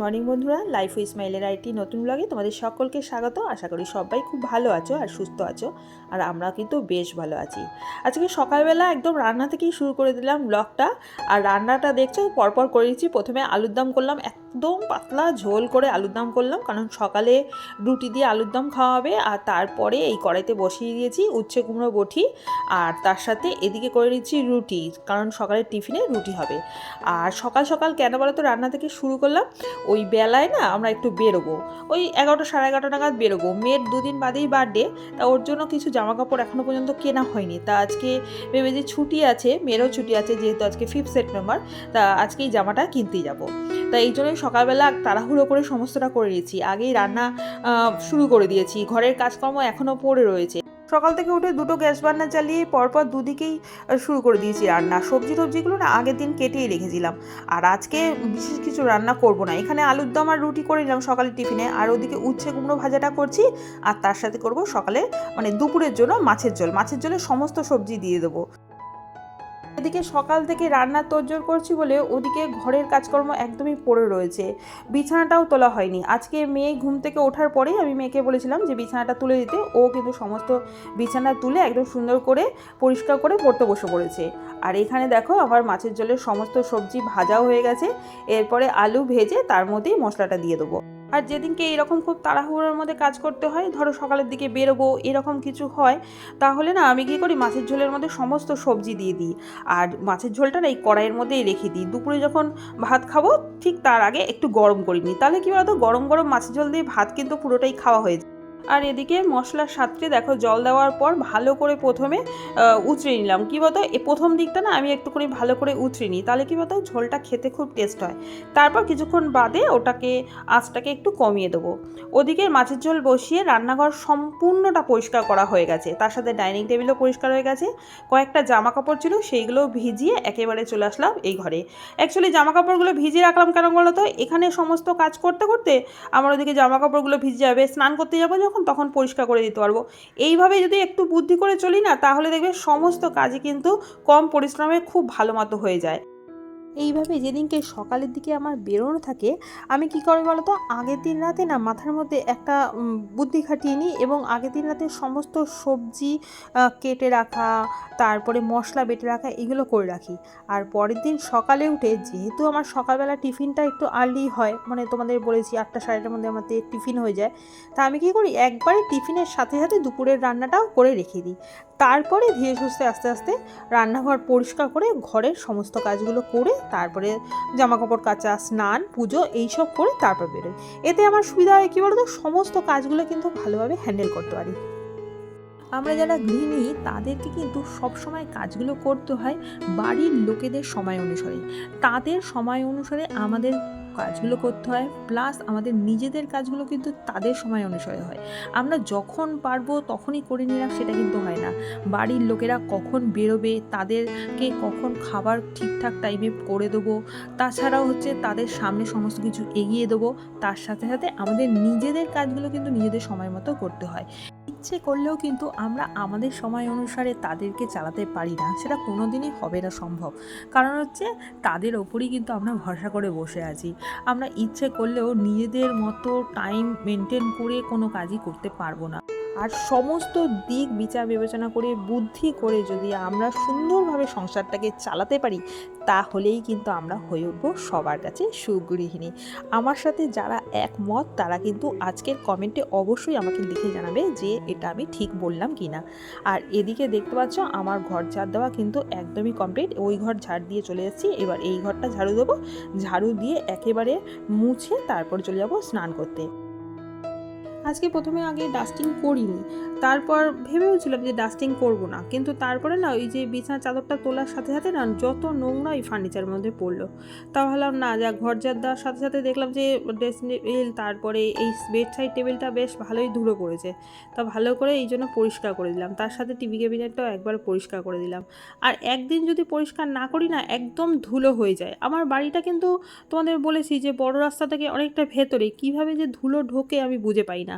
Morning বন্ধুরা, life with স্মাইলের IT নতুন ব্লগে তোমাদের সকলকে স্বাগত। আশা করি সবাই খুব ভালো আছো আর সুস্থ আছো, আর আমরা কিন্তু বেশ ভালো আছি। আজকে সকালবেলা একদম রান্না থেকেই শুরু করে দিলাম ব্লগটা। আর রান্নাটা দেখছো পরপর করেছি। প্রথমে আলুর দম করলাম, একদম পাতলা ঝোল করে আলুর দম করলাম, কারণ সকালে রুটি দিয়ে আলুর দম খাওয়া হবে। আর তারপরে এই কড়াইতে বসিয়ে দিয়েছি উচ্ছে কুমড়ো বটি, আর তার সাথে এদিকে করে নিচ্ছি রুটি, কারণ সকালের টিফিনে রুটি হবে। আর সকাল সকাল কেন বলো তো রান্না থেকে শুরু করলাম, ওই বেলায় না আমরা একটু বেরোবো, ওই 11টা সাড়ে 11টা নাগাদ বেরোবো। মেয়ের দুদিন বাদেই বার্থডে, তা ওর জন্য কিছু জামা কাপড় এখনও পর্যন্ত কেনা হয়নি। তা আজকে ভেবে যে ছুটি আছে, মেয়েরও ছুটি আছে, যেহেতু আজকে 5 সেপ্টেম্বর, তা আজকে এই জামাটা কিনতেই যাবো। তা এই জন্যই সকালবেলা তাড়াহুড়ো করে সমস্তটা করে নিয়েছি, আগেই রান্না শুরু করে দিয়েছি। ঘরের কাজকর্ম এখনও পড়ে রয়েছে। সকাল থেকে উঠে দুটো গ্যাস বার্নার চালিয়ে পরপর দুদিকেই শুরু করে দিয়েছি রান্না। সবজিগুলো না আগের দিন কেটেই রেখেছিলাম। আর আজকে বিশেষ কিছু রান্না করব না, এখানে আলুর দম আর রুটি করে নিলাম সকালের টিফিনে, আর ওদিকে উচ্ছে কুমড়ো ভাজাটা করছি। আর তার সাথে করব সকালে মানে দুপুরের জন্য মাছের ঝোলে সমস্ত সবজি দিয়ে দেবো। এদিকে সকাল থেকে রান্নার তোড়জোড় করছি বলে ওদিকে ঘরের কাজকর্ম একদমই পড়ে রয়েছে। বিছানাটাও তোলা হয়নি। আজকে মেয়ে ঘুম থেকে ওঠার পরেই আমি মেয়েকে বলেছিলাম যে বিছানাটা তুলে দিতে, ও কিন্তু সমস্ত বিছানা তুলে একদম সুন্দর করে পরিষ্কার করে পড়তে বসে পড়েছে। আর এখানে দেখো আমার মাছের ঝোলের সমস্ত সবজি ভাজাও হয়ে গেছে। এরপরে আলু ভেজে তার মধ্যেই মশলাটা দিয়ে দেবো। আর যেদিনকে এরকম খুব তাড়াহুড়োর মধ্যে কাজ করতে হয়, ধরো সকালের দিকে বেরোবো এরকম কিছু হয়, তাহলে না আমি কী করি, মাছের ঝোলের মধ্যে সমস্ত সবজি দিয়ে দিই। আর মাছের ঝোলটা না এই কড়াইয়ের মধ্যেই রেখে দিই। দুপুরে যখন ভাত খাবো ঠিক তার আগে একটু গরম করে নিই, তাহলে কী বলতো গরম গরম মাছের ঝোল দিয়ে ভাত কিন্তু পুরোটাই খাওয়া হয়ে যায়। আর এদিকে মশলার সাথে দেখো জল দেওয়ার পর ভালো করে প্রথমে উতরে নিলাম। কী বলতো এই প্রথম দিকটা না আমি একটুখানি ভালো করে উতরে নিই, তাহলে কী বলতো ঝোলটা খেতে খুব টেস্ট হয়। তারপর কিছুক্ষণ বাদে আঁচটাকে একটু কমিয়ে দেবো। ওদিকে মাছের ঝোল বসিয়ে রান্নাঘর সম্পূর্ণটা পরিষ্কার করা হয়ে গেছে, তার সাথে ডাইনিং টেবিলও পরিষ্কার হয়ে গেছে। কয়েকটা জামা কাপড় ছিল সেইগুলো ভিজিয়ে একেবারে চলে আসলাম এই ঘরে। অ্যাকচুয়ালি জামা কাপড়গুলো ভিজিয়ে রাখলাম কেন বলো তো, এখানে সমস্ত কাজ করতে করতে আমার ওদিকে জামা কাপড়গুলো ভিজে যাবে, স্নান করতে যাবো তখন পরিষ্কার করে দিতে পারবো। এইভাবে যদি একটু বুদ্ধি করে চলি না, তাহলে দেখবে সমস্ত কাজই কিন্তু কম পরিশ্রমে খুব ভালো মতো হয়ে যায়। এইভাবে যেদিনকে সকালের দিকে আমার বেরোনো থাকে, আমি কী করি বলো তো, আগের দিন রাতে না মাথার মধ্যে একটা বুদ্ধি খাটিয়ে নিই, এবং আগের দিন রাতে সমস্ত সবজি কেটে রাখা, তারপরে মশলা বেটে রাখা, এগুলো করে রাখি। আর পরের দিন সকালে উঠে, যেহেতু আমার সকালবেলা টিফিনটা একটু আর্লি হয়, মানে তোমাদের বলেছি 8টা সাড়ে 8টার মধ্যে আমাদের টিফিন হয়ে যায়, তা আমি কী করি একবারে টিফিনের সাথে সাথে দুপুরের রান্নাটাও করে রেখে দিই। তারপরে ধীরে সুস্থে আস্তে আস্তে রান্নাঘর পরিষ্কার করে ঘরের সমস্ত কাজগুলো করে তারপরে জামাকাপড় কাচা, স্নান, পুজো এইসব করে তারপর বেরোই। এতে আমার সুবিধা হয় কী বলতো, সমস্ত কাজগুলো কিন্তু ভালোভাবে হ্যান্ডেল করতে পারি। আমরা যারা গৃহিণী তাদেরকে কিন্তু সবসময় কাজগুলো করতে হয় বাড়ির লোকেদের সময় অনুসারে। তাদের সময় অনুসারে আমাদের কাজগুলো করতে হয়, প্লাস আমাদের নিজেদের কাজগুলো কিন্তু তাদের সময় অনুসারে হয়। আমরা যখন পারবো তখনই করে নিলাম সেটা কিন্তু হয় না। বাড়ির লোকেরা কখন বেরোবে, তাদেরকে কখন খাবার ঠিকঠাক টাইমে করে দেবো, তাছাড়াও হচ্ছে তাদের সামনে সমস্ত কিছু এগিয়ে দেবো। তার সাথে সাথে আমাদের নিজেদের কাজগুলো কিন্তু নিজেদের সময় মতো করতে হয়। ইচ্ছে করলেও কিন্তু আমরা আমাদের সময় অনুসারে তাদেরকে চালাতে পারি না, সেটা কোনো দিনই হবে না সম্ভব। কারণ হচ্ছে তাদের ওপরই কিন্তু আমরা ভরসা করে বসে আছি। আমরা ইচ্ছে করলেও নিজেদের মতো টাইম মেনটেন করে কোনো কাজই করতে পারবো না। আর সমস্ত দিক বিচার বিবেচনা করে বুদ্ধি করে যদি আমরা সুন্দরভাবে সংসারটাকে চালাতে পারি, তাহলেই কিন্তু আমরা হয়ে উঠবো সবার কাছে সুগৃহিণী। আমার সাথে যারা একমত তারা কিন্তু আজকের কমেন্টে অবশ্যই আমাকে লিখে জানাবে যে এটা আমি ঠিক বললাম কি না। আর এদিকে দেখতে পাচ্ছ আমার ঘর ঝাড় দেওয়া কিন্তু একদমই কমপ্লিট। ওই ঘর ঝাড় দিয়ে চলে এসেছি, এবার এই ঘরটা ঝাড়ু দেবো। ঝাড়ু দিয়ে একেবারে মুছে তারপর চলে যাব স্নান করতে। আজকে প্রথমে আগে ডাস্টিং করিনি, তারপর ভেবেওছিলাম যে ডাস্টিং করব না, কিন্তু তারপরে না ওই যে বিছানার চাদরটা তোলার সাথে সাথে না যত নোংরা এই ফার্নিচারের মধ্যে পড়লো, তা ভাবলাম না, যা ঘর ঝাড় দেওয়ার সাথে সাথে দেখলাম যে ড্রেসিং টেবিল তারপরে এই বেড সাইড টেবিলটা বেশ ভালোই ধুলো পড়েছে, তা ভালো করে এই জন্য পরিষ্কার করে দিলাম। তার সাথে টিভি ক্যাবিনেটটাও একবার পরিষ্কার করে দিলাম। আর একদিন যদি পরিষ্কার না করি না, একদম ধুলো হয়ে যায়। আমার বাড়িটা কিন্তু তোমাদের বলেছি যে বড় রাস্তা থেকে অনেকটা ভেতরে, কিভাবে যে ধুলো ঢোকে আমি বুঝে পাই না।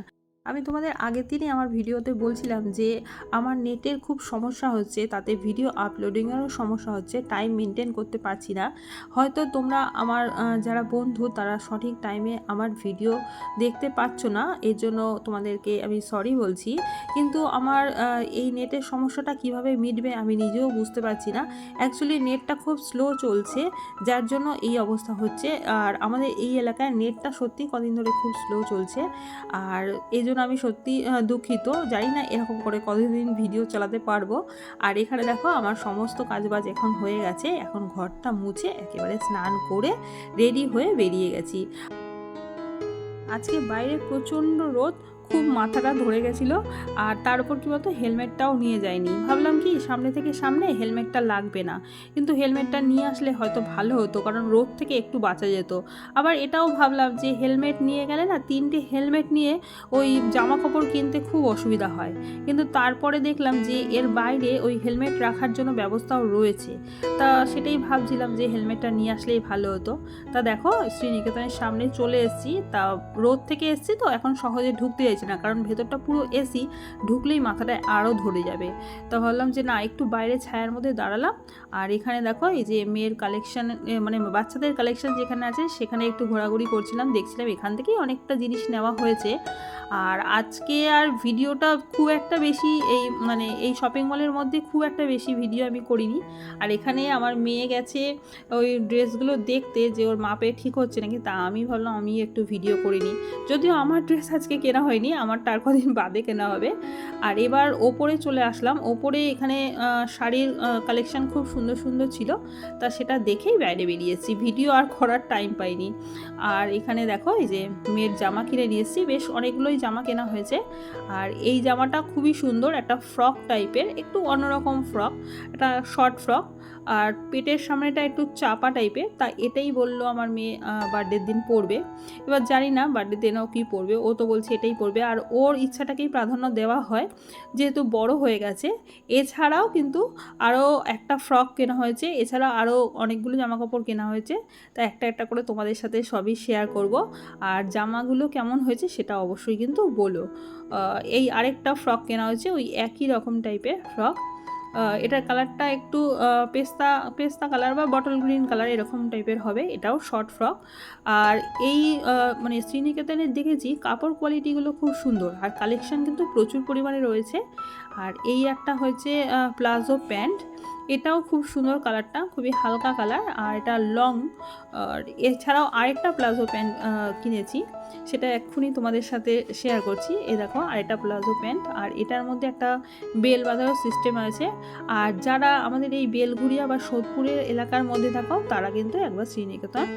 আমি তোমাদের আগের দিনই আমার ভিডিওতে বলছিলাম যে আমার নেটের খুব সমস্যা হচ্ছে, তাতে ভিডিও আপলোডিংয়েরও সমস্যা হচ্ছে, টাইম মেনটেন করতে পারছি না। হয়তো তোমরা আমার যারা বন্ধু তারা সঠিক টাইমে আমার ভিডিও দেখতে পাচ্ছ না, এর জন্য তোমাদেরকে আমি সরি বলছি। কিন্তু আমার এই নেটের সমস্যাটা কিভাবে মিটবে আমি নিজেও বুঝতে পারছি না। অ্যাকচুয়ালি নেটটা খুব স্লো চলছে, যার জন্য এই অবস্থা হচ্ছে। আর আমাদের এই এলাকায় নেটটা সত্যি কদিন ধরে খুব স্লো চলছে, আর এই জন্য আমি সত্যি দুঃখিত। জানি না এরকম করে কতদিন ভিডিও চালাতে পারবো। আর এখানে দেখো আমার সমস্ত কাজবাজ এখন হয়ে গেছে, এখন ঘরটা মুছে একেবারে স্নান করে রেডি হয়ে বেরিয়ে গেছি। আজকে বাইরে প্রচণ্ড রোদ, খুব মাথাটা ধরে গেছিলো। আর তার উপর কী বলতো, হেলমেটটাও নিয়ে যায়নি। ভাবলাম কি সামনে থেকে সামনে হেলমেটটা লাগবে না, কিন্তু হেলমেটটা নিয়ে আসলে হয়তো ভালো হতো, কারণ রোদ থেকে একটু বাঁচা যেত। আবার এটাও ভাবলাম যে হেলমেট নিয়ে গেলে না, 3টে হেলমেট নিয়ে ওই জামা কাপড় কিনতে খুব অসুবিধা হয়। কিন্তু তারপরে দেখলাম যে এর বাইরে ওই হেলমেট রাখার জন্য ব্যবস্থাও রয়েছে। তা সেটাই ভাবছিলাম যে হেলমেটটা নিয়ে আসলেই ভালো হতো। তা দেখো শ্রীনিকেতনের সামনে চলে এসেছি। তা রোদ থেকে এসেছি তো এখন সহজে ঢুকতে যাচ্ছি না, কারণ ভেতরটা পুরো এসি, ঢুকলেই মাথাটা আরও ধরে যাবে। তো ভাবলাম যে না, একটু বাইরে ছায়ার মধ্যে দাঁড়ালাম। আর এখানে দেখো এই যে মেয়ের কালেকশান, মানে বাচ্চাদের কালেকশান যেখানে আছে সেখানে একটু ঘোরাঘুরি করছিলাম, দেখছিলাম। এখান থেকেই অনেকটা জিনিস নেওয়া হয়েছে। আর আজকে আর ভিডিওটা খুব একটা বেশি এই শপিং মলের মধ্যে খুব একটা বেশি ভিডিও আমি করিনি। আর এখানে আমার মেয়ে গেছে ওই ড্রেসগুলো দেখতে যে ওর মাপে ঠিক হচ্ছে নাকি, তা আমি ভাবলাম আমি একটু ভিডিও করিনি। যদিও আমার ড্রেস আজকে কেনা হয়নি, আমার তার কদিন বাদে কেনা হবে। আর এবার ওপরে চলে আসলাম। ওপরে এখানে শাড়ির কালেকশান খুব সুন্দর সুন্দর ছিল, তা সেটা দেখেই বাইরে বেরিয়েছি, ভিডিও আর করার টাইম পাইনি। আর এখানে দেখো এই যে মেয়ের জামা কিনে নিয়ে এসেছি, বেশ অনেকগুলোই জামা কেনা হয়েছে। আর এই জামাটা খুবই সুন্দর, একটা ফ্রক টাইপের, একটু অন্যরকম ফ্রক, একটা শর্ট ফ্রক। আর পেটের সামনেটা একটু চাপা টাইপের। তা এটাই বললো আমার মেয়ে বার্থডের দিন পরবে। এবার জানি না বার্থডে দিনও কী পরবে, ও তো বলছে এটাই পরবে। আর ওর ইচ্ছাটাকেই প্রাধান্য দেওয়া হয়, যেহেতু বড় হয়ে গেছে। এছাড়াও কিন্তু আরও একটা ফ্রক কেনা হয়েছে, এছাড়াও আরও অনেকগুলো জামাকাপড় কেনা হয়েছে। তা একটা একটা করে তোমাদের সাথে সবই শেয়ার করব। আর জামাগুলো কেমন হয়েছে সেটা অবশ্যই কিন্তু বলো। এই আরেকটা ফ্রক কেনা হয়েছে, ওই একই রকম টাইপের ফ্রক। এটার কালারটা একটু পেস্তা পেস্তা কালার বা বটল গ্রিন কালার এরকম টাইপের হবে, এটাও শর্ট ফ্রক। আর এই শ্রীনিকেতনের দেখেছি কাপড় কোয়ালিটিগুলো খুব সুন্দর, আর কালেকশান কিন্তু প্রচুর পরিমাণে রয়েছে। আর এই একটা হয়েছে প্লাজো প্যান্ট, এটাও খুব সুন্দর, কালারটা খুবই হালকা কালার, আর এটা লং। আর এছাড়াও আরেকটা প্লাজো প্যান্ট কিনেছি, সেটা এক্ষুনি তোমাদের সাথে শেয়ার করছি। এই দেখো আরেকটা প্লাজো প্যান্ট, আর এটার মধ্যে একটা বেল বাঁধারও সিস্টেম আছে। আর যারা আমাদের এই বেলঘুরিয়া বা সোদপুরের এলাকার মধ্যে থাকো তারা কিন্তু একবার শ্রীনিকেতন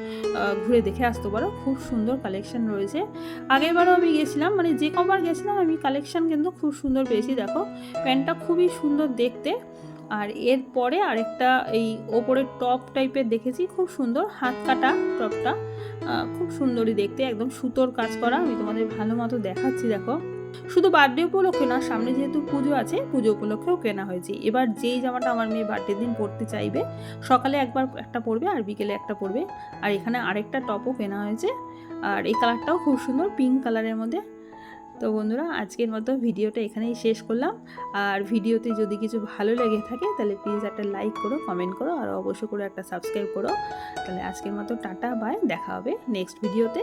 ঘুরে দেখে আসতে পারো, খুব সুন্দর কালেকশান রয়েছে। আগেরবারও আমি গেছিলাম, মানে যে কবার গেছিলাম আমি কালেকশান কিন্তু খুব সুন্দর পেয়েছি। দেখো প্যান্টটা খুবই সুন্দর দেখতে। আর এরপরে আরেকটা এই ওপরের টপ টাইপের দেখেছি, খুব সুন্দর, হাত কাটা টপটা, খুব সুন্দরই দেখতে, একদম সুতোর কাজ করা। আমি তোমাদের ভালো মতো দেখাচ্ছি। দেখো শুধু বার্থডে উপলক্ষে না, সামনে যেহেতু পুজো আছে, পুজো উপলক্ষেও কেনা হয়েছে। এবার যেই জামাটা আমার মেয়ে বার্থডে দিন পরতে চাইবে, সকালে একবার একটা পরবে আর বিকেলে একটা পরবে। আর এখানে আরেকটা টপও কেনা হয়েছে, আর এই কালারটাও খুব সুন্দর, পিঙ্ক কালারের মধ্যে। তো বন্ধুরা আজকের মতো ভিডিওটা এখানেই শেষ করলাম। আর ভিডিওতে যদি কিছু ভালো লেগে থাকে তাহলে প্লিজ একটা লাইক করো, কমেন্ট করো, আর অবশ্যই করে একটা সাবস্ক্রাইব করো। তাহলে আজকের মতো টাটা বাই, দেখা হবে নেক্সট ভিডিওতে।